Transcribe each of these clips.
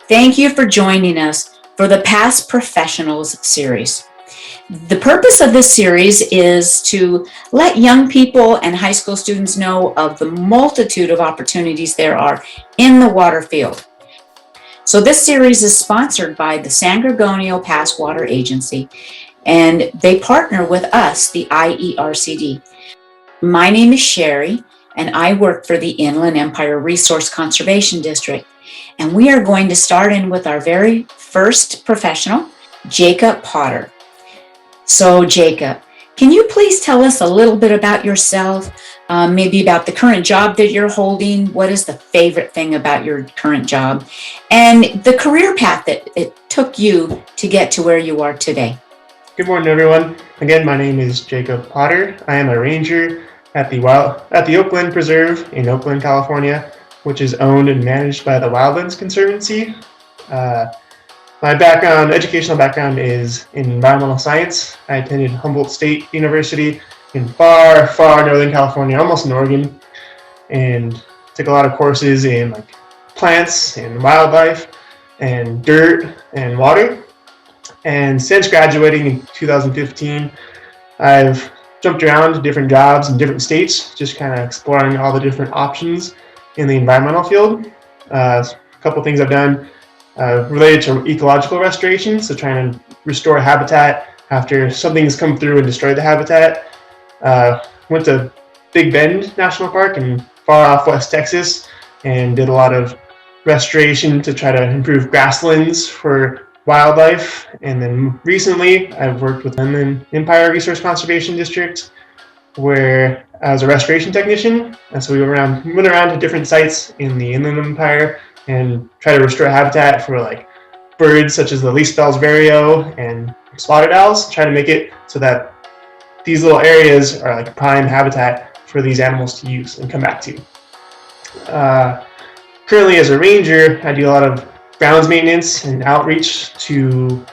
Thank you for joining us for the Past Professionals series. The purpose of this series is to let young people and high school students know of the multitude of opportunities there are in the water field. So this series is sponsored by the San Gorgonio Pass Water Agency, and they partner with us, the IERCD. My name is Shari, and I work for the Inland Empire Resource Conservation District. And we are going to start in with our very first professional, Jacob Potter. So Jacob, can you please tell us a little bit about yourself, maybe about the current job that you're holding? What is the favorite thing about your current job? And the career path that it took you to get to where you are today. Good morning, everyone. Again, my name is Jacob Potter. I am a ranger at the Oakland Preserve in Oakland, California, which is owned and managed by the Wildlands Conservancy. My educational background is in environmental science. I attended Humboldt State University in far, far northern California, almost in Oregon, and took a lot of courses in like plants and wildlife and dirt and water. And since graduating in 2015, I've jumped around to different jobs in different states, just kind of exploring all the different options in the environmental field. A couple things I've done related to ecological restoration, so trying to restore habitat after something's come through and destroyed the habitat. Went to Big Bend National Park in far off West Texas and did a lot of restoration to try to improve grasslands for wildlife. And then recently I've worked with Inland Empire Resource Conservation District, where I was a restoration technician, and so we went around to different sites in the Inland Empire and try to restore habitat for like birds such as the least-bell's vireo and spotted owls, try to make it so that these little areas are like prime habitat for these animals to use and come back to. Currently as a ranger, I do a lot of grounds maintenance and outreach to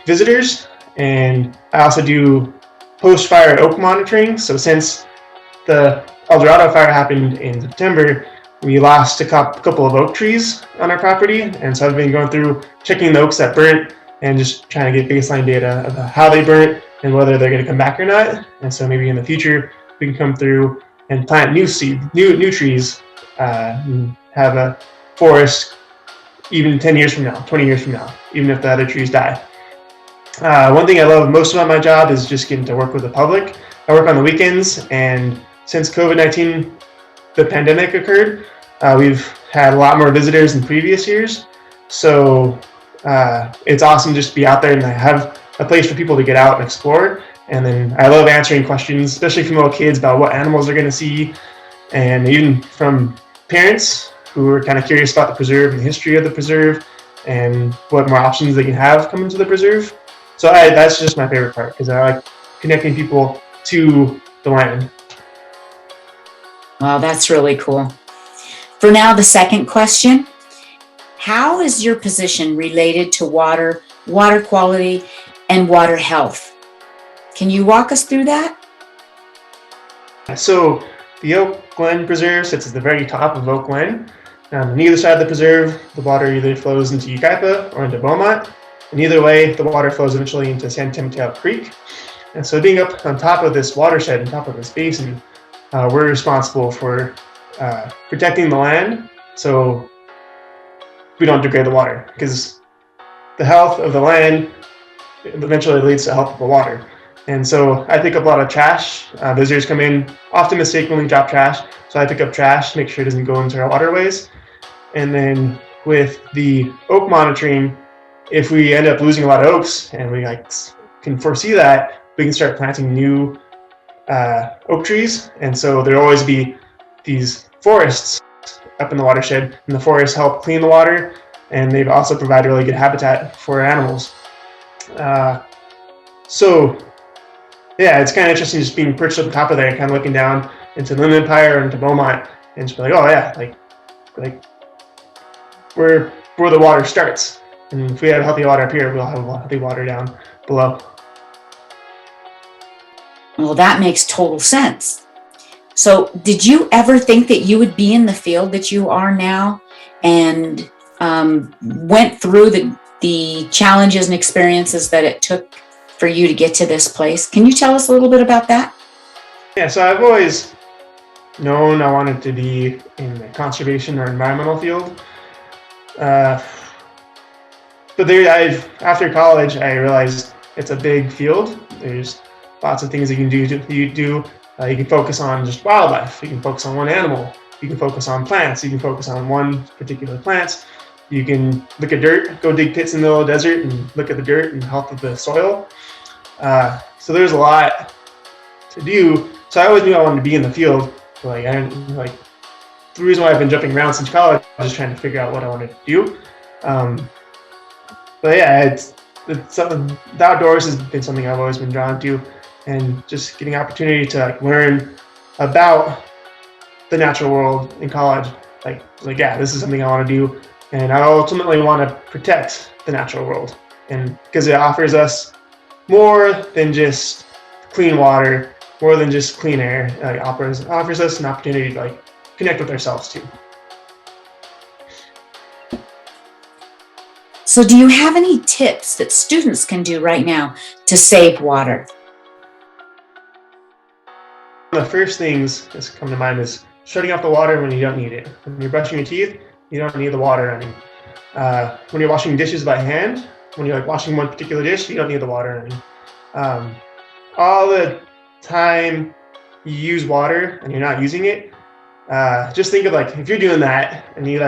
visitors, and I also do post-fire oak monitoring. So since the El Dorado fire happened in September, we lost a couple of oak trees on our property, and so I've been going through checking the oaks that burnt and just trying to get baseline data about how they burnt and whether they're going to come back or not. And so maybe in the future we can come through and plant new trees, and have a forest even 10 years from now, 20 years from now, even if the other trees die. One thing I love most about my job is just getting to work with the public. I work on the weekends, and since COVID-19, the pandemic occurred, we've had a lot more visitors than previous years. So it's awesome just to be out there and have a place for people to get out and explore. And then I love answering questions, especially from little kids, about what animals they're going to see, and even from parents who are kind of curious about the preserve and the history of the preserve and what more options they can have coming to the preserve. So that's just my favorite part, because I like connecting people to the land. Wow, that's really cool. For now, the second question: how is your position related to water quality, and water health? Can you walk us through that? So the Oak Glen Preserve sits at the very top of Oak Glen. On either side of the preserve, the water either flows into Yucaipa or into Beaumont. And either way, the water flows eventually into San Mateo Creek. And so being up on top of this watershed, on top of this basin, we're responsible for protecting the land so we don't degrade the water, because the health of the land eventually leads to the health of the water. And so I pick up a lot of trash. Visitors come in, often mistakenly drop trash, so I pick up trash, make sure it doesn't go into our waterways. And then with the oak monitoring, if we end up losing a lot of oaks and we can foresee that, we can start planting new oak trees. And so there'll always be these forests up in the watershed, and the forests help clean the water, and they also provide really good habitat for animals. So yeah, it's kind of interesting just being perched on the top of there, kind of looking down into the Inland Empire and to Beaumont, and just be like, oh yeah, like where the water starts. And if we have healthy water up here, we'll have healthy water down below. Well, that makes total sense. So did you ever think that you would be in the field that you are now? And went through the challenges and experiences that it took for you to get to this place. Can you tell us a little bit about that? Yeah, so I've always known I wanted to be in the conservation or environmental field. But after college, I realized it's a big field. There's lots of things you can do. You can focus on just wildlife. You can focus on one animal. You can focus on plants. You can focus on one particular plant. You can look at dirt, go dig pits in the middle of the desert and look at the dirt and health of the soil. So there's a lot to do. So I always knew I wanted to be in the field. The reason why I've been jumping around since college is just trying to figure out what I wanted to do. But yeah, it's something. The outdoors has been something I've always been drawn to, and just getting opportunity to learn about the natural world in college. This is something I want to do, and I ultimately want to protect the natural world, and because it offers us more than just clean water, more than just clean air. It offers us an opportunity to connect with ourselves too. So do you have any tips that students can do right now to save water? One of the first things that come to mind is shutting off the water when you don't need it. When you're brushing your teeth, you don't need the water running. When you're washing dishes by hand, when you're washing one particular dish, you don't need the water running. All the time you use water and you're not using it, just think of if you're doing that and you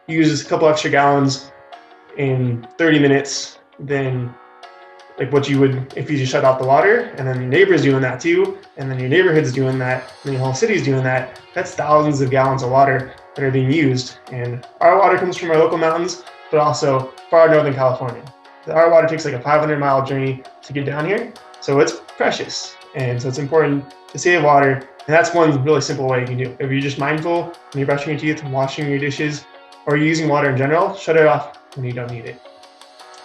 use a couple extra gallons in 30 minutes than what you would if you just shut off the water, and then your neighbor's doing that too, and then your neighborhood's doing that, and then your whole city's doing that. That's thousands of gallons of water that are being used. And our water comes from our local mountains, but also far northern California. Our water takes a 500-mile journey to get down here, so it's precious. And so it's important to save water, and that's one really simple way you can do it. If you're just mindful when you're brushing your teeth, washing your dishes, or using water in general, shut it off when you don't need it.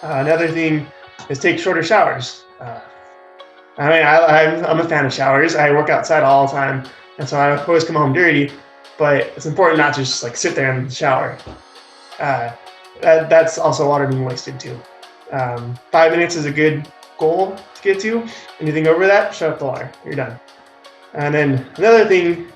Another thing is take shorter showers. I'm a fan of showers. I work outside all the time, and so I always come home dirty, but it's important not to just sit there and shower. That's also water being wasted too. 5 minutes is a good goal to get to. Anything over that, shut up the water. You're done. And then another thing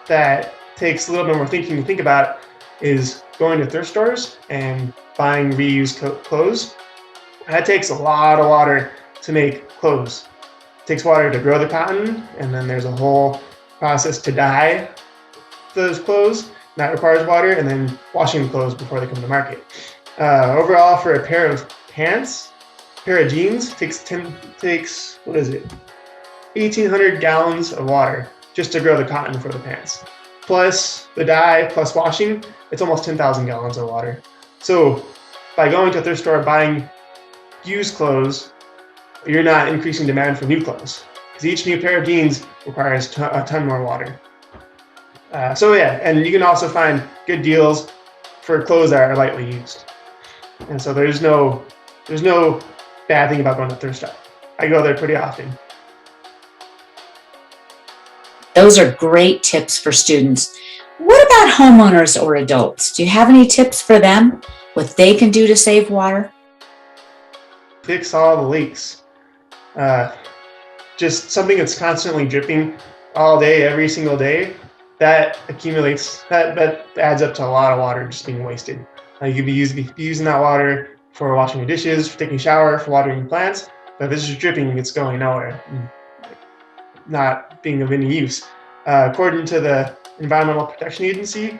that takes a little bit more thinking to think about is going to thrift stores and buying reused clothes. That takes a lot of water to make clothes. It takes water to grow the cotton, and then there's a whole process to dye those clothes. That requires water, and then washing the clothes before they come to market. Overall, for a pair of pants, a pair of jeans takes 1,800 gallons of water just to grow the cotton for the pants. Plus the dye, plus washing, it's almost 10,000 gallons of water. So by going to a thrift store buying used clothes, you're not increasing demand for new clothes, because each new pair of jeans requires a ton more water. And you can also find good deals for clothes that are lightly used. And so there's no bad thing about going to thrift store. I go there pretty often. Those are great tips for students. What about homeowners or adults? Do you have any tips for them? What they can do to save water? Fix all the leaks. Just something that's constantly dripping all day, every single day, that accumulates, that adds up to a lot of water just being wasted. You could be using that water for washing your dishes, for taking a shower, for watering your plants, but if it's just dripping, it's going nowhere, not being of any use. According to the Environmental Protection Agency,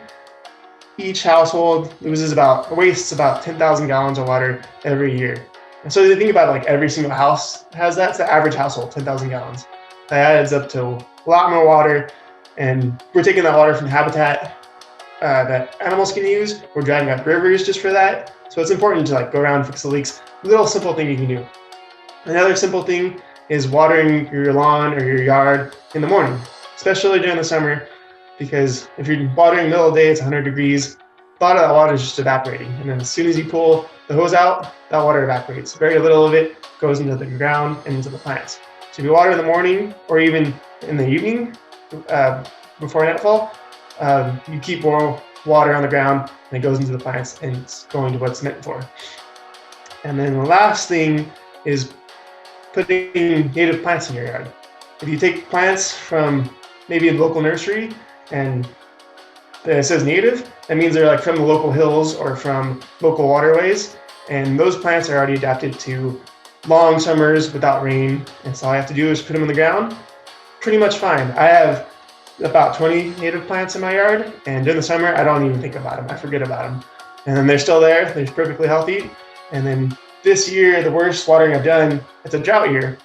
each household wastes about 10,000 gallons of water every year. And so you think about every single house has that. It's the average household, 10,000 gallons. That adds up to a lot more water, and we're taking that water from habitat that animals can use. We're driving up rivers just for that. So it's important to go around and fix the leaks. Little simple thing you can do. Another simple thing is watering your lawn or your yard in the morning, especially during the summer, because if you're watering in the middle of the day, it's 100 degrees, a lot of that water is just evaporating. And then as soon as you pull the hose out, that water evaporates. Very little of it goes into the ground and into the plants. So if you water in the morning or even in the evening before nightfall, you keep more water on the ground, and it goes into the plants, and it's going to what it's meant for. And then the last thing is putting native plants in your yard. If you take plants from maybe a local nursery and it says native, that means they're like from the local hills or from local waterways, and those plants are already adapted to long summers without rain, and so all I have to do is put them in the ground. Pretty much fine. I have about 20 native plants in my yard, and during the summer I don't even think about them. I forget about them, and then they're still there. They're perfectly healthy. And then this year, the worst watering I've done, it's a drought year,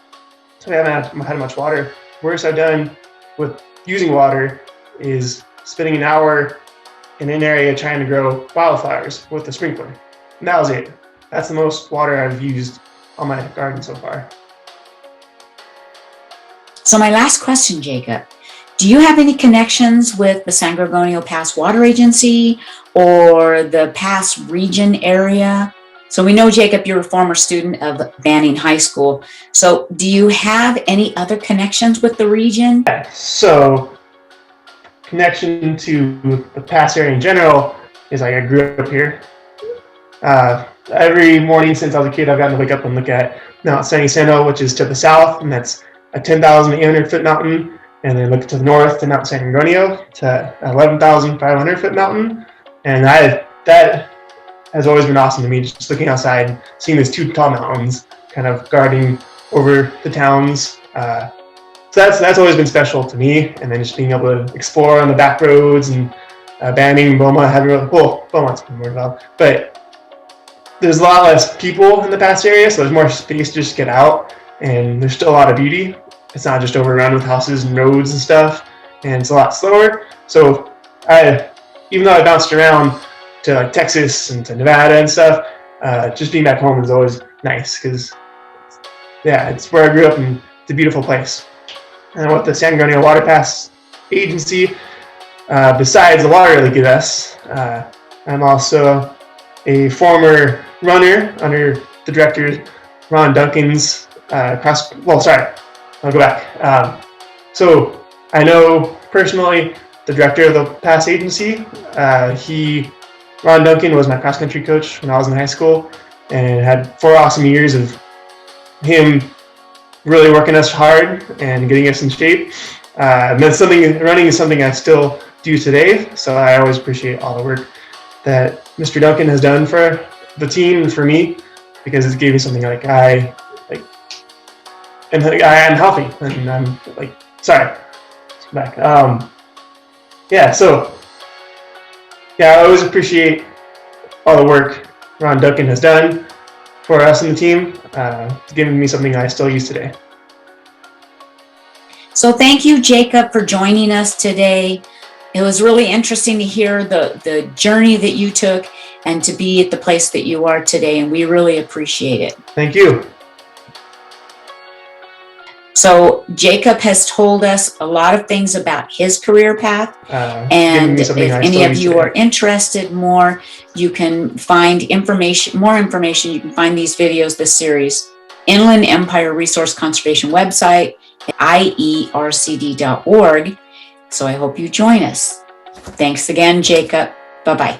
so I haven't had much water. Worst I've done with using water is spending an hour in an area trying to grow wildflowers with the sprinkler. And that was it. That's the most water I've used on my garden so far. So my last question, Jacob, do you have any connections with the San Gorgonio Pass Water Agency or the Pass region area? So we know, Jacob, you're a former student of Banning High School. So do you have any other connections with the region? Yeah, so connection to the Pass area in general is like I grew up here. Every morning since I was a kid, I've gotten to wake up and look at Mount San Jacinto, which is to the south, and that's a 10,800 foot mountain, and then look to the north to Mount San Gorgonio, to 11,500 foot mountain, and that has always been awesome to me, just looking outside, seeing these two tall mountains kind of guarding over the towns. So that's always been special to me, and then just being able to explore on the back roads and Banning, Beaumont, Beaumont's been more involved, but there's a lot less people in the Pass area, so there's more space to just get out, and there's still a lot of beauty. It's not just overrun with houses and roads and stuff, and it's a lot slower. So even though I bounced around to like Texas and to Nevada and stuff, just being back home is always nice, because yeah, it's where I grew up and it's a beautiful place. And with the San Gorgonio Water Pass Agency, besides the water they give us, I'm also a former runner under the director Ron Duncan's I'll go back. So I know personally the director of the Pass Agency. Ron Duncan was my cross-country coach when I was in high school, and had 4 awesome years of him really working us hard and getting us in shape. Running is something I still do today, so I always appreciate all the work that Mr. Duncan has done for the team and for me, because it gave me something like I am healthy, and I'm like, sorry, back. I always appreciate all the work Ron Duncan has done for us and the team. It's given me something I still use today. So thank you, Jacob, for joining us today. It was really interesting to hear the journey that you took and to be at the place that you are today, and we really appreciate it. Thank you. So Jacob has told us a lot of things about his career path, and if any of you are interested more, you can find more information. You can find these videos, this series, Inland Empire Resource Conservation website, iercd.org. So I hope you join us. Thanks again, Jacob. Bye-bye.